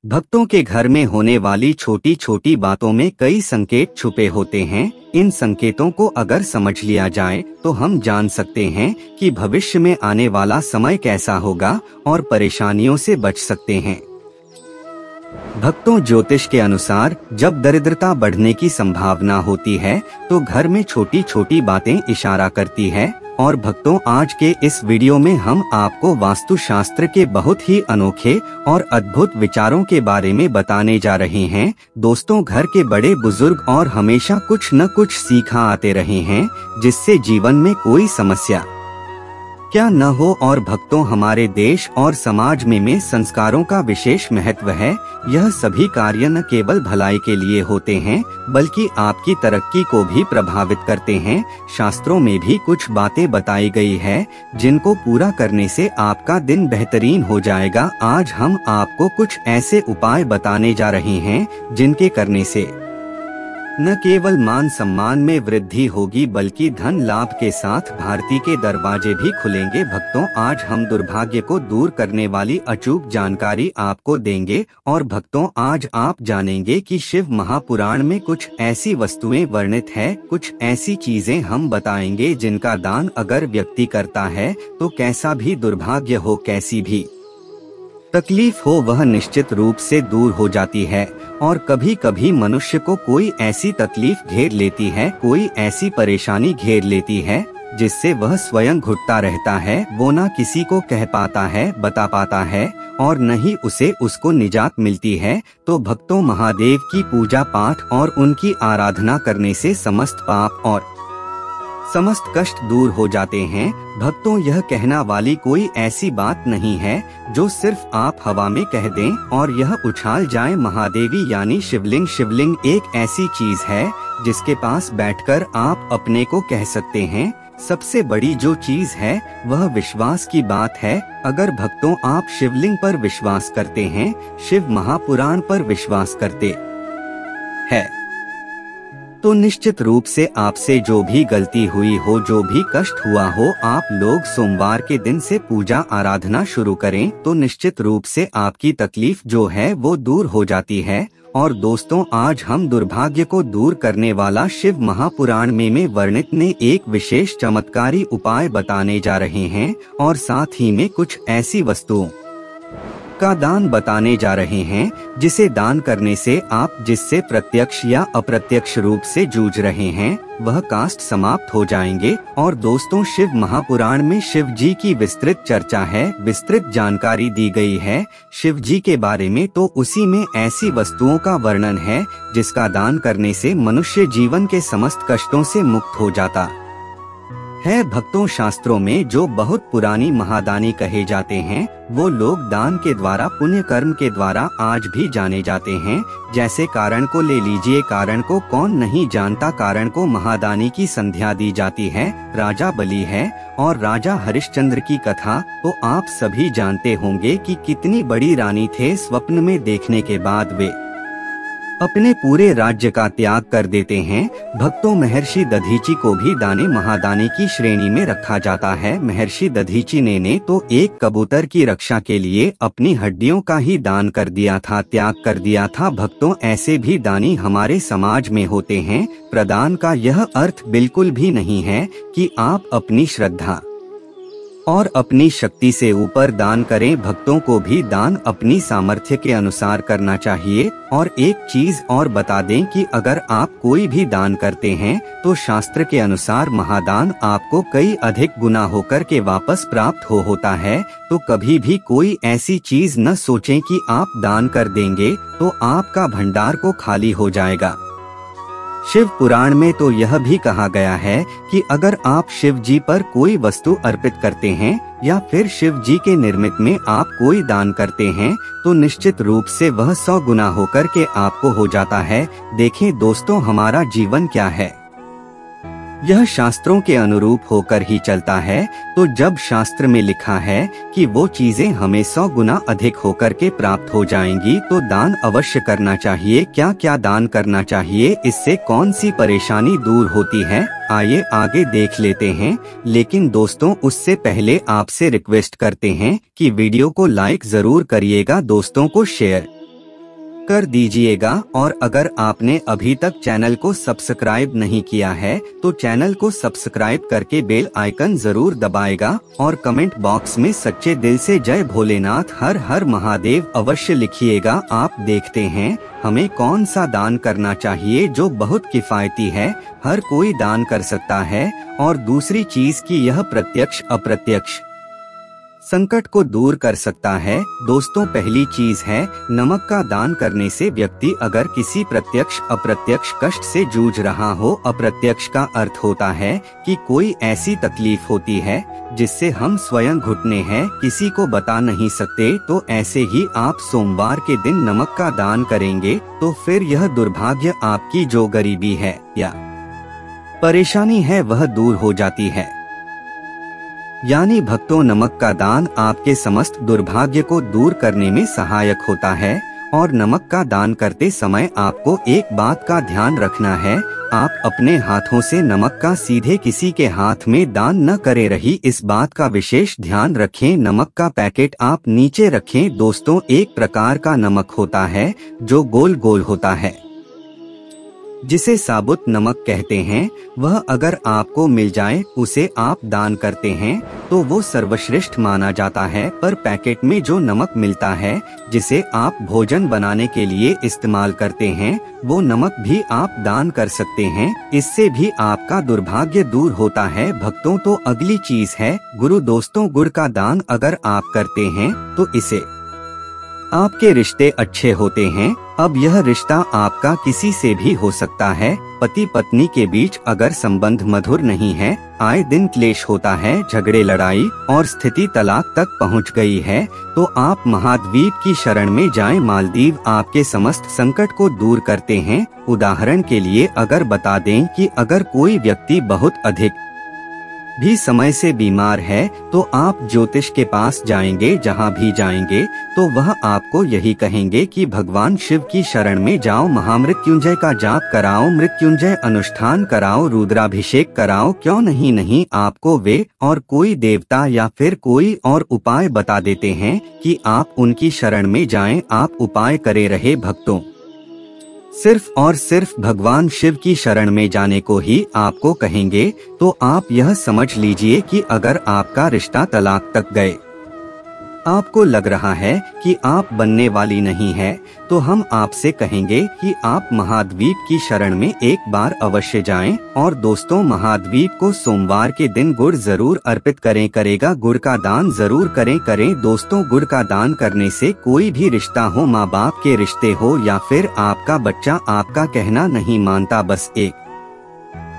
भक्तों के घर में होने वाली छोटी छोटी बातों में कई संकेत छुपे होते हैं। इन संकेतों को अगर समझ लिया जाए तो हम जान सकते हैं कि भविष्य में आने वाला समय कैसा होगा और परेशानियों से बच सकते हैं। भक्तों, ज्योतिष के अनुसार जब दरिद्रता बढ़ने की संभावना होती है तो घर में छोटी छोटी बातें इशारा करती है। और भक्तों, आज के इस वीडियो में हम आपको वास्तुशास्त्र के बहुत ही अनोखे और अद्भुत विचारों के बारे में बताने जा रहे हैं। दोस्तों, घर के बड़े बुजुर्ग और हमेशा कुछ न कुछ सीखा आते रहे हैं जिससे जीवन में कोई समस्या क्या न हो। और भक्तों, हमारे देश और समाज में संस्कारों का विशेष महत्व है। यह सभी कार्य न केवल भलाई के लिए होते हैं बल्कि आपकी तरक्की को भी प्रभावित करते हैं। शास्त्रों में भी कुछ बातें बताई गई है जिनको पूरा करने से आपका दिन बेहतरीन हो जाएगा। आज हम आपको कुछ ऐसे उपाय बताने जा रहे हैं जिनके करने से न केवल मान सम्मान में वृद्धि होगी बल्कि धन लाभ के साथ भारती के दरवाजे भी खुलेंगे। भक्तों, आज हम दुर्भाग्य को दूर करने वाली अचूक जानकारी आपको देंगे। और भक्तों, आज आप जानेंगे कि शिव महापुराण में कुछ ऐसी वस्तुएं वर्णित है, कुछ ऐसी चीजें हम बताएंगे जिनका दान अगर व्यक्ति करता है तो कैसा भी दुर्भाग्य हो, कैसी भी तकलीफ हो, वह निश्चित रूप से दूर हो जाती है। और कभी कभी मनुष्य को कोई ऐसी तकलीफ घेर लेती है, कोई ऐसी परेशानी घेर लेती है जिससे वह स्वयं घुटता रहता है। वो ना किसी को कह पाता है, बता पाता है और न ही उसे उसको निजात मिलती है। तो भक्तों, महादेव की पूजा पाठ और उनकी आराधना करने से समस्त पाप और समस्त कष्ट दूर हो जाते हैं। भक्तों, यह कहना वाली कोई ऐसी बात नहीं है जो सिर्फ आप हवा में कह दें और यह उछाल जाए। महादेवी यानी शिवलिंग। शिवलिंग एक ऐसी चीज है जिसके पास बैठकर आप अपने को कह सकते हैं। सबसे बड़ी जो चीज है वह विश्वास की बात है। अगर भक्तों आप शिवलिंग पर विश्वास करते हैं, शिव महापुराण पर विश्वास करते हैं, तो निश्चित रूप से आपसे जो भी गलती हुई हो, जो भी कष्ट हुआ हो, आप लोग सोमवार के दिन से पूजा आराधना शुरू करें तो निश्चित रूप से आपकी तकलीफ जो है वो दूर हो जाती है। और दोस्तों, आज हम दुर्भाग्य को दूर करने वाला शिव महापुराण में वर्णित ने एक विशेष चमत्कारी उपाय बताने जा रहे हैं और साथ ही में कुछ ऐसी वस्तुओं का दान बताने जा रहे हैं जिसे दान करने से आप जिससे प्रत्यक्ष या अप्रत्यक्ष रूप से जूझ रहे हैं वह कास्ट समाप्त हो जाएंगे। और दोस्तों, शिव महापुराण में शिव जी की विस्तृत चर्चा है, विस्तृत जानकारी दी गई है शिव जी के बारे में। तो उसी में ऐसी वस्तुओं का वर्णन है जिसका दान करने से मनुष्य जीवन के समस्त कष्टों से मुक्त हो जाता है। भक्तों, शास्त्रों में जो बहुत पुरानी महादानी कहे जाते हैं वो लोग दान के द्वारा, पुण्य कर्म के द्वारा आज भी जाने जाते हैं। जैसे कारण को ले लीजिए, कारण को कौन नहीं जानता। कारण को महादानी की संध्या दी जाती है, राजा बलि है और राजा हरिश्चंद्र की कथा तो आप सभी जानते होंगे कि कितनी बड़ी रानी थे। स्वप्न में देखने के बाद वे अपने पूरे राज्य का त्याग कर देते हैं। भक्तों, महर्षि दधीची को भी दाने महादानी की श्रेणी में रखा जाता है। महर्षि दधीची ने तो एक कबूतर की रक्षा के लिए अपनी हड्डियों का ही दान कर दिया था, त्याग कर दिया था। भक्तों, ऐसे भी दानी हमारे समाज में होते हैं। प्रदान का यह अर्थ बिल्कुल भी नहीं है कि आप अपनी श्रद्धा और अपनी शक्ति से ऊपर दान करें। भक्तों को भी दान अपनी सामर्थ्य के अनुसार करना चाहिए। और एक चीज और बता दें कि अगर आप कोई भी दान करते हैं तो शास्त्र के अनुसार महादान आपको कई अधिक गुना होकर के वापस प्राप्त होता है। तो कभी भी कोई ऐसी चीज न सोचें कि आप दान कर देंगे तो आपका भंडार को खाली हो जाएगा। शिव पुराण में तो यह भी कहा गया है कि अगर आप शिव जी पर कोई वस्तु अर्पित करते हैं या फिर शिव जी के निर्मित में आप कोई दान करते हैं तो निश्चित रूप से वह 100 गुना होकर के आपको हो जाता है। देखें दोस्तों, हमारा जीवन क्या है, यह शास्त्रों के अनुरूप होकर ही चलता है। तो जब शास्त्र में लिखा है कि वो चीजें हमें 100 गुना अधिक होकर के प्राप्त हो जाएंगी तो दान अवश्य करना चाहिए। क्या क्या दान करना चाहिए, इससे कौन सी परेशानी दूर होती है, आइए आगे देख लेते हैं। लेकिन दोस्तों, उससे पहले आपसे रिक्वेस्ट करते हैं कि वीडियो को लाइक जरूर करिएगा, दोस्तों को शेयर कर दीजिएगा। और अगर आपने अभी तक चैनल को सब्सक्राइब नहीं किया है तो चैनल को सब्सक्राइब करके बेल आइकन जरूर दबाएगा और कमेंट बॉक्स में सच्चे दिल से जय भोलेनाथ हर हर महादेव अवश्य लिखिएगा। आप देखते हैं हमें कौन सा दान करना चाहिए जो बहुत किफायती है, हर कोई दान कर सकता है। और दूसरी चीज कि यह प्रत्यक्ष अप्रत्यक्ष संकट को दूर कर सकता है। दोस्तों, पहली चीज है नमक का दान करने से व्यक्ति अगर किसी प्रत्यक्ष अप्रत्यक्ष कष्ट से जूझ रहा हो, अप्रत्यक्ष का अर्थ होता है कि कोई ऐसी तकलीफ होती है जिससे हम स्वयं घुटने हैं, किसी को बता नहीं सकते, तो ऐसे ही आप सोमवार के दिन नमक का दान करेंगे तो फिर यह दुर्भाग्य आपकी जो गरीबी है या परेशानी है वह दूर हो जाती है। यानी भक्तों, नमक का दान आपके समस्त दुर्भाग्य को दूर करने में सहायक होता है। और नमक का दान करते समय आपको एक बात का ध्यान रखना है, आप अपने हाथों से नमक का सीधे किसी के हाथ में दान न करें, रही इस बात का विशेष ध्यान रखें। नमक का पैकेट आप नीचे रखें। दोस्तों, एक प्रकार का नमक होता है जो गोल गोल होता है, जिसे साबुत नमक कहते हैं, वह अगर आपको मिल जाए उसे आप दान करते हैं तो वो सर्वश्रेष्ठ माना जाता है। पर पैकेट में जो नमक मिलता है जिसे आप भोजन बनाने के लिए इस्तेमाल करते हैं, वो नमक भी आप दान कर सकते हैं, इससे भी आपका दुर्भाग्य दूर होता है। भक्तों, तो अगली चीज है गुरु। दोस्तों, गुड़ का दान अगर आप करते हैं तो इसे आपके रिश्ते अच्छे होते हैं। अब यह रिश्ता आपका किसी से भी हो सकता है। पति पत्नी के बीच अगर संबंध मधुर नहीं है, आए दिन क्लेश होता है, झगड़े लड़ाई और स्थिति तलाक तक पहुंच गई है, तो आप महाद्वीप की शरण में जाएं। मालदीव आपके समस्त संकट को दूर करते हैं। उदाहरण के लिए अगर बता दें कि अगर कोई व्यक्ति बहुत अधिक भी समय से बीमार है तो आप ज्योतिष के पास जाएंगे, जहां भी जाएंगे तो वह आपको यही कहेंगे कि भगवान शिव की शरण में जाओ, महामृत्युंजय का जाप कराओ, मृत्युंजय अनुष्ठान कराओ, रुद्राभिषेक कराओ। क्यों नहीं आपको वे और कोई देवता या फिर कोई और उपाय बता देते हैं कि आप उनकी शरण में जाएं, आप उपाय करे रहे। भक्तों, सिर्फ और सिर्फ भगवान शिव की शरण में जाने को ही आपको कहेंगे। तो आप यह समझ लीजिए कि अगर आपका रिश्ता तलाक तक गए, आपको लग रहा है कि आप बनने वाली नहीं है, तो हम आपसे कहेंगे कि आप महाद्वीप की शरण में एक बार अवश्य जाएं। और दोस्तों, महाद्वीप को सोमवार के दिन गुड़ जरूर अर्पित करेगा, गुड़ का दान जरूर करें। दोस्तों, गुड़ का दान करने से कोई भी रिश्ता हो, माँ बाप के रिश्ते हो या फिर आपका बच्चा आपका कहना नहीं मानता, बस एक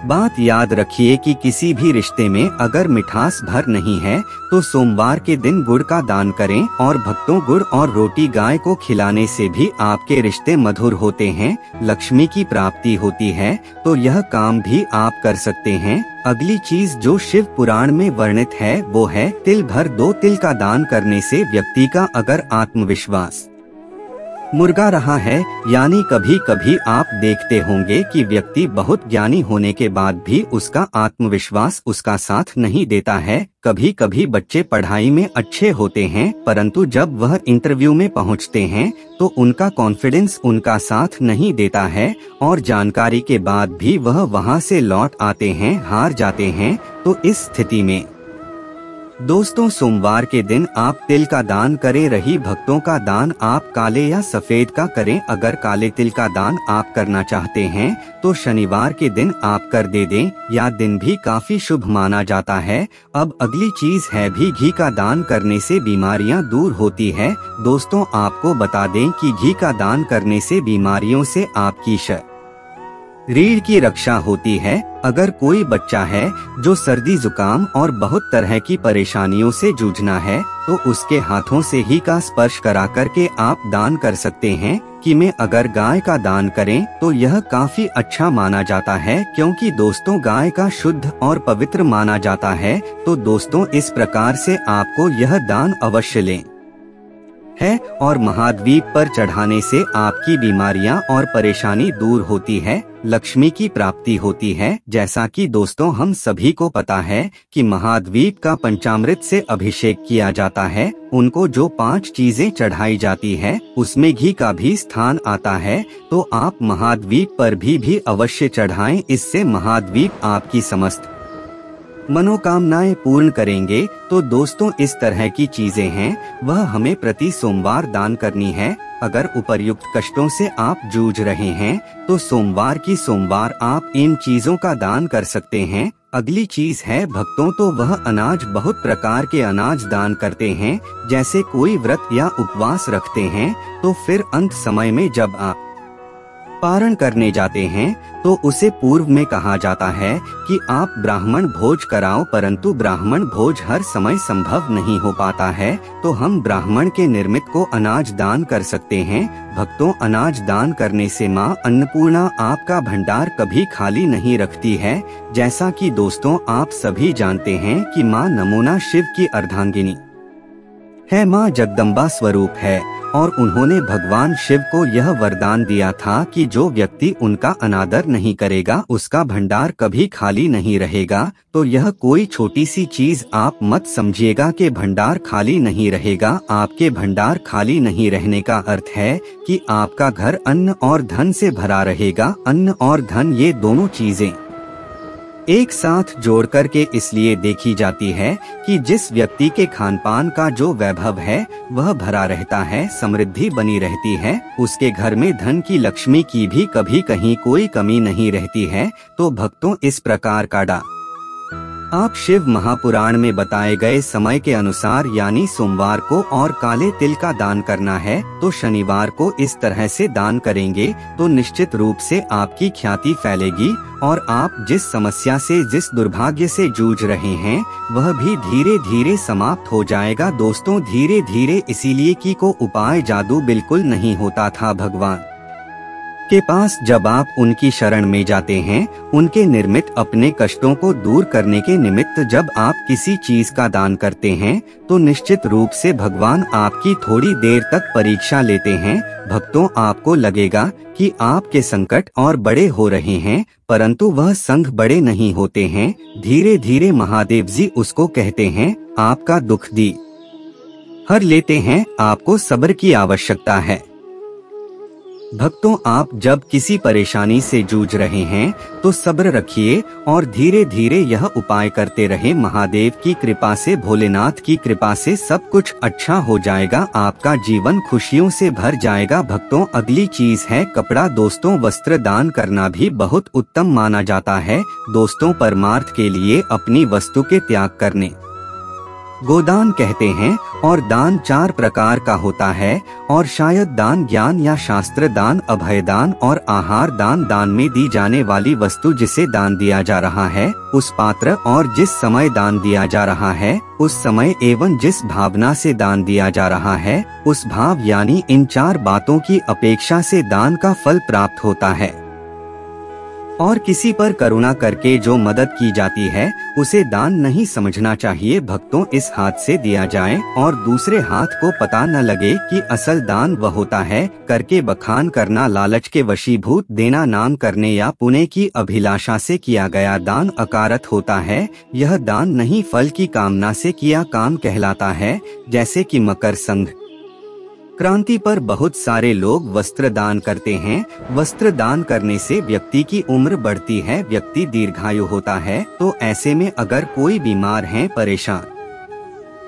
बात याद रखिए कि किसी भी रिश्ते में अगर मिठास भर नहीं है तो सोमवार के दिन गुड़ का दान करें। और भक्तों, गुड़ और रोटी गाय को खिलाने से भी आपके रिश्ते मधुर होते हैं, लक्ष्मी की प्राप्ति होती है, तो यह काम भी आप कर सकते हैं। अगली चीज जो शिव पुराण में वर्णित है वो है तिल भर 2 तिल का दान करने से व्यक्ति का अगर आत्मविश्वास मुर्गा रहा है, यानी कभी कभी आप देखते होंगे कि व्यक्ति बहुत ज्ञानी होने के बाद भी उसका आत्मविश्वास उसका साथ नहीं देता है। कभी कभी बच्चे पढ़ाई में अच्छे होते हैं परंतु जब वह इंटरव्यू में पहुंचते हैं तो उनका कॉन्फिडेंस उनका साथ नहीं देता है और जानकारी के बाद भी वह वहां से लौट आते हैं, हार जाते हैं। तो इस स्थिति में दोस्तों, सोमवार के दिन आप तिल का दान करें। रही भक्तों का दान आप काले या सफेद का करें। अगर काले तिल का दान आप करना चाहते हैं तो शनिवार के दिन आप कर दे दें, या दिन भी काफी शुभ माना जाता है। अब अगली चीज है घी का दान करने से बीमारियां दूर होती है। दोस्तों, आपको बता दें कि घी का दान करने से बीमारियों से आपकी रीढ़ की रक्षा होती है। अगर कोई बच्चा है जो सर्दी जुकाम और बहुत तरह की परेशानियों से जूझना है तो उसके हाथों से ही का स्पर्श करा करके आप दान कर सकते हैं। कि में अगर गाय का दान करें तो यह काफी अच्छा माना जाता है, क्योंकि दोस्तों गाय का शुद्ध और पवित्र माना जाता है। तो दोस्तों, इस प्रकार से आपको यह दान अवश्य लें। है और महाद्वीप पर चढ़ाने से आपकी बीमारियां और परेशानी दूर होती है, लक्ष्मी की प्राप्ति होती है। जैसा कि दोस्तों हम सभी को पता है कि महाद्वीप का पंचामृत से अभिषेक किया जाता है, उनको जो 5 चीजें चढ़ाई जाती है उसमें घी का भी स्थान आता है, तो आप महाद्वीप पर भी अवश्य चढ़ाएं। इससे महाद्वीप आपकी समस्त मनोकामनाएं पूर्ण करेंगे। तो दोस्तों इस तरह की चीजें हैं वह हमें प्रति सोमवार दान करनी है। अगर उपर्युक्त कष्टों से आप जूझ रहे हैं तो सोमवार आप इन चीजों का दान कर सकते हैं। अगली चीज है भक्तों, तो वह अनाज, बहुत प्रकार के अनाज दान करते हैं। जैसे कोई व्रत या उपवास रखते हैं तो फिर अंत समय में जब आप पारण करने जाते हैं तो उसे पूर्व में कहा जाता है कि आप ब्राह्मण भोज कराओ, परंतु ब्राह्मण भोज हर समय संभव नहीं हो पाता है, तो हम ब्राह्मण के निर्मित को अनाज दान कर सकते हैं। भक्तों अनाज दान करने से माँ अन्नपूर्णा आपका भंडार कभी खाली नहीं रखती है। जैसा कि दोस्तों आप सभी जानते हैं कि माँ नमूना शिव की अर्धांगिनी है, माँ जगदम्बा स्वरूप है और उन्होंने भगवान शिव को यह वरदान दिया था कि जो व्यक्ति उनका अनादर नहीं करेगा उसका भंडार कभी खाली नहीं रहेगा। तो यह कोई छोटी सी चीज आप मत समझिएगा कि भंडार खाली नहीं रहेगा। आपके भंडार खाली नहीं रहने का अर्थ है कि आपका घर अन्न और धन से भरा रहेगा। अन्न और धन ये दोनों चीजें एक साथ जोड़ करके इसलिए देखी जाती है कि जिस व्यक्ति के खानपान का जो वैभव है वह भरा रहता है, समृद्धि बनी रहती है, उसके घर में धन की, लक्ष्मी की भी कभी कहीं कोई कमी नहीं रहती है। तो भक्तों इस प्रकार का आप शिव महापुराण में बताए गए समय के अनुसार यानी सोमवार को और काले तिल का दान करना है, तो शनिवार को इस तरह से दान करेंगे तो निश्चित रूप से आपकी ख्याति फैलेगी और आप जिस समस्या से, जिस दुर्भाग्य से जूझ रहे हैं वह भी धीरे धीरे समाप्त हो जाएगा। दोस्तों धीरे धीरे इसीलिए कि को उपाय जादू बिल्कुल नहीं होता था। भगवान के पास जब आप उनकी शरण में जाते हैं, उनके निर्मित अपने कष्टों को दूर करने के निमित्त जब आप किसी चीज का दान करते हैं तो निश्चित रूप से भगवान आपकी थोड़ी देर तक परीक्षा लेते हैं। भक्तों आपको लगेगा कि आपके संकट और बड़े हो रहे हैं, परंतु वह संग बड़े नहीं होते हैं। धीरे धीरे महादेव जी उसको कहते हैं आपका दुख दी हर लेते हैं, आपको सब्र की आवश्यकता है। भक्तों आप जब किसी परेशानी से जूझ रहे हैं तो सब्र रखिए और धीरे धीरे यह उपाय करते रहे। महादेव की कृपा से, भोलेनाथ की कृपा से सब कुछ अच्छा हो जाएगा, आपका जीवन खुशियों से भर जाएगा। भक्तों अगली चीज है कपड़ा। दोस्तों वस्त्र दान करना भी बहुत उत्तम माना जाता है। दोस्तों परमार्थ के लिए अपनी वस्तु के त्याग करने गोदान कहते हैं और दान 4 प्रकार का होता है और शायद दान ज्ञान या शास्त्र दान, अभय दान और आहार दान। दान में दी जाने वाली वस्तु जिसे दान दिया जा रहा है उस पात्र और जिस समय दान दिया जा रहा है उस समय एवं जिस भावना से दान दिया जा रहा है उस भाव, यानी इन 4 बातों की अपेक्षा से दान का फल प्राप्त होता है। और किसी पर करुणा करके जो मदद की जाती है उसे दान नहीं समझना चाहिए। भक्तों इस हाथ से दिया जाए और दूसरे हाथ को पता न लगे कि असल दान वह होता है। करके बखान करना, लालच के वशीभूत देना, नाम करने या पुण्य की अभिलाषा से किया गया दान अकारत होता है। यह दान नहीं फल की कामना से किया काम कहलाता है। जैसे कि मकर संक्रांति पर बहुत सारे लोग वस्त्र दान करते हैं। वस्त्र दान करने से व्यक्ति की उम्र बढ़ती है, व्यक्ति दीर्घायु होता है। तो ऐसे में अगर कोई बीमार है, परेशान,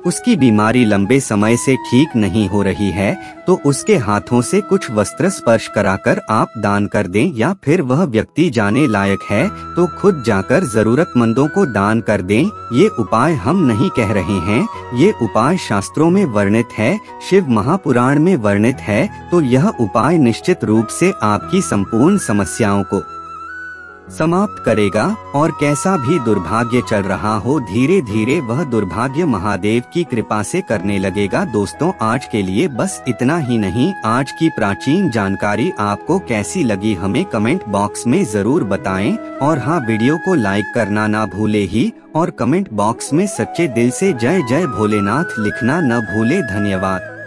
उसकी बीमारी लंबे समय से ठीक नहीं हो रही है तो उसके हाथों से कुछ वस्त्र स्पर्श कराकर आप दान कर दें, या फिर वह व्यक्ति जाने लायक है तो खुद जाकर जरूरतमंदों को दान कर दें। ये उपाय हम नहीं कह रहे हैं, ये उपाय शास्त्रों में वर्णित है, शिव महापुराण में वर्णित है। तो यह उपाय निश्चित रूप से आपकी संपूर्ण समस्याओं को समाप्त करेगा और कैसा भी दुर्भाग्य चल रहा हो धीरे धीरे वह दुर्भाग्य महादेव की कृपा से करने लगेगा। दोस्तों आज के लिए बस इतना ही नहीं, आज की प्राचीन जानकारी आपको कैसी लगी हमें कमेंट बॉक्स में जरूर बताएं और हाँ, वीडियो को लाइक करना ना भूले ही और कमेंट बॉक्स में सच्चे दिल से जय जय भोलेनाथ लिखना न भूले। धन्यवाद।